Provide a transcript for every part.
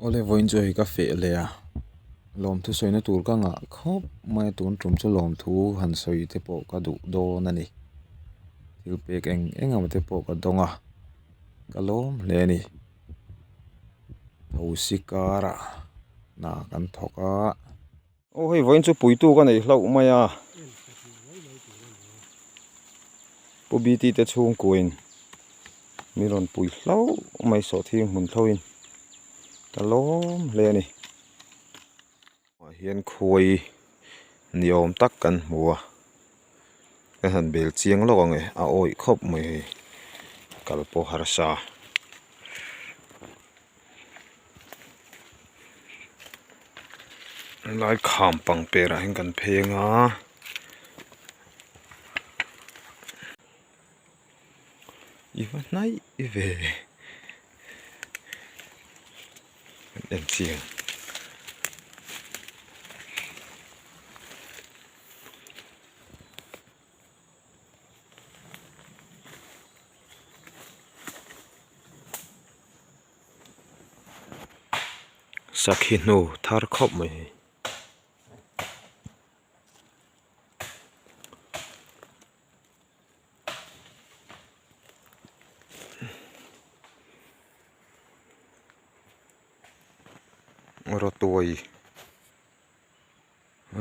Ole voin cho hi ka fe le a lom thu soina tur ka nga khop mai tun trum chu lom thu han soi te po ka du do na ni thil pek eng am te po ka donga ka lom le ni tho sikara na kan thoka o hei voin chu pui tu ka nei hlau mai a po bt te chung kuin miron pui hlau mai so thing mun thloin ka lom le ni hian khuai niawm tak kan hmu a ka han bel chiang lo nge a oi khop mai kalpo harsa lai kham pang pera hin kan phenga iwa nai ive em chiang sakhinu thar khop mai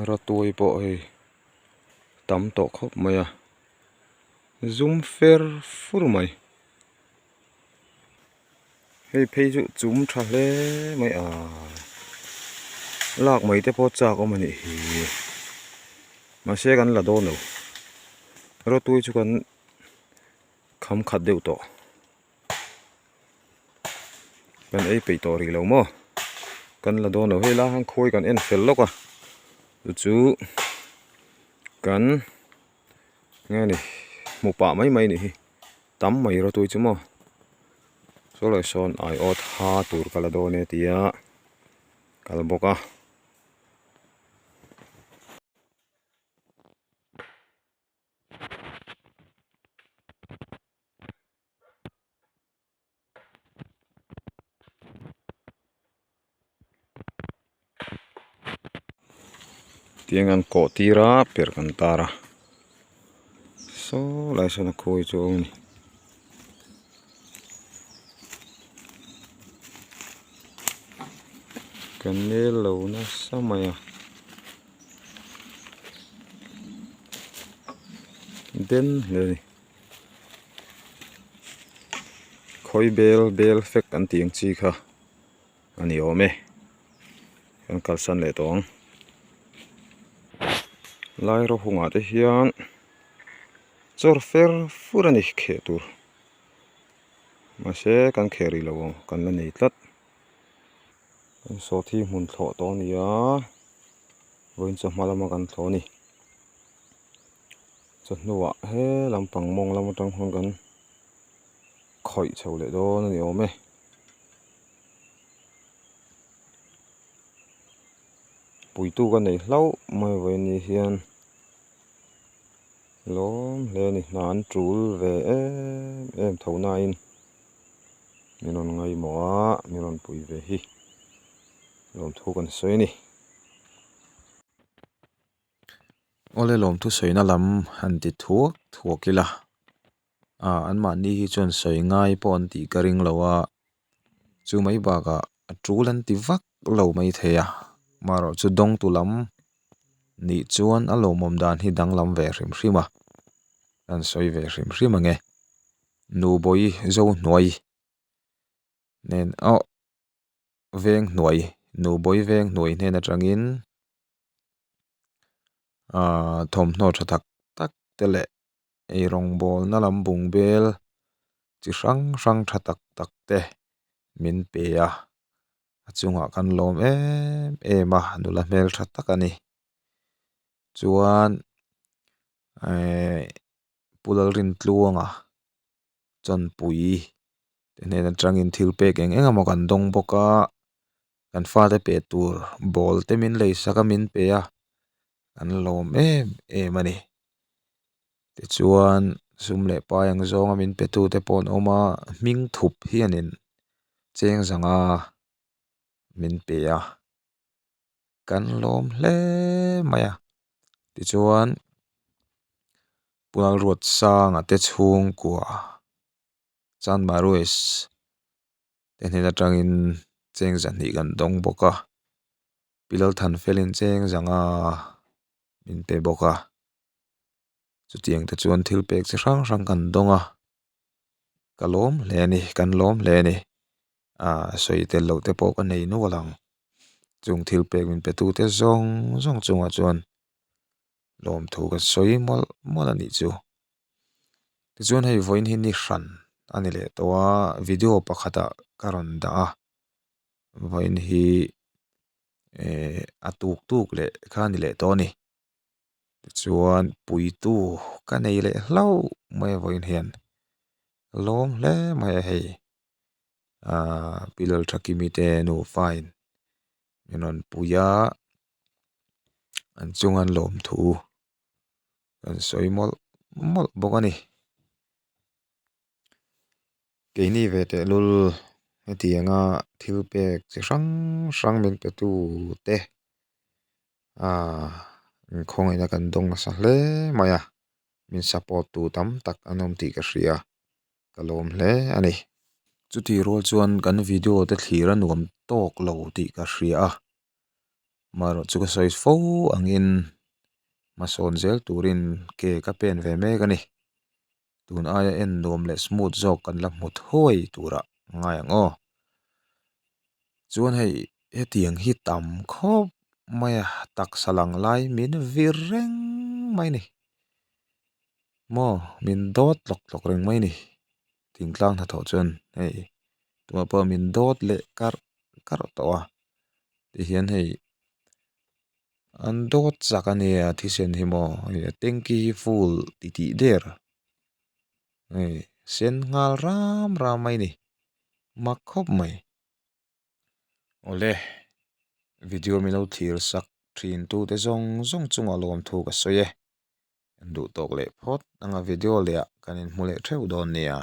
rotoi po ai tam to khop mai a zoom fer fur mai hei phei chu zoom tha hle mai a lak mai te po cha ko mani hi ma se kan la do no rotoi chu kan kham khat deu to kan ei pe to ri lo mo kan la do no hei la hang khoi kan en fel loka chu kan nghe ni mu pa mai mai ni tam mai rotoi chu mo so lai son ai o tha tur kala do ne tia kal boka tiangan ko tira per kan tara so lai son khoi chu ni kan ne lo na samaya den le khoi bel fek kan tiang chi kha ani ome kan kalsan le tong lai ro hunga te hian chor fer furani khe tur ma se kan kheri lo kan la nei tlat so thi mun thlo to nia voin cha malama kan thlo ni chnuwa he lampang mong lam tang hon kan khoi chho le do ni ome pui tu kan nei hlau mai voi ni hian lom le ni nan trul ve em thona in minon ngai moa minon pui ve hi lom thu kan soi ni ole lom thu soi na lam han ti thuakila an ma ni hi chon soi ngai pon ti karing lawa chu mai ba ka trulan ti vak lo mai theya maro chu dong tu lam ni chuan a lo mom dan hi dang lam ve hrim hrima an soi ve hrim hrim ange nu boi zo hnuai nen veng hnuai nu boi veng hnuai nen atangin thom hno tha tak tele ei rong bol na lam bung bel chi hrang hrang tha tak te min pe a chunga kan lom ema nula hmel tha tak ani chuan pulal rin tluanga chon pui nen atangin thil pek amo kan dong boka kan fa te pe tur bol te min lei saka min pe a kan lom ani ti chuan zum le pa yang zonga min pe tu te pon oma ming thup hianin cheng zanga min pe a kan lom hle maya ti chuan pual ruat sang ate chhung kwa chan maruis ten hina tangin cheng zan hi kan dong boka pilal than felin cheng zanga min pe boka chutiang te chuan thil pek chi hrang hrang kan donga kalom hle ni kan lom hle ni soi tel lo te pawh kan nei nu alang chung thil pek min pe tu te zong zong chunga chuan lom thu kan soi mol mol ani chu ti chuan hei voin hi ni hran ani le towa video pakhata karon da a voin hi atuk tuk le kha ni le to ni ti chuan pui tu ka nei le hlau mai voin hian lom hle mai hei pilal thakimi te nu fine menon puya an chungan lom thu kan soi mol mol bokani keini ve te lul hetianga thil pek chi hrang hrang min pe tu te khong ina kan dong sa hle maya min support tu tam tak anom ti ka hria kalom hle ani chuti rol chuan kan video te thlir a nuam tok lo ti ka hria a maro chu ka soi fo angin mason zel turin ke ka pen ve mek ani tun aya en nuam le smooth jawk kan la mut hoi tura ngai ang o chuan hei hetiang hi tam khop maya tak salang lai min vir reng mai ni mo min dot lok lok reng mai ni tingtlang na tho chuan hei tuma pa min dot le kar kar to a ti hian hei an dot zakani a thisen hi mo tenki full ti ti der sen ngal ram ram mai ni mak khop mai ole video mi lo thir sak thin tu te zong zong chunga lom thu ka soye du tok le phot anga video le kanin mule theu don nia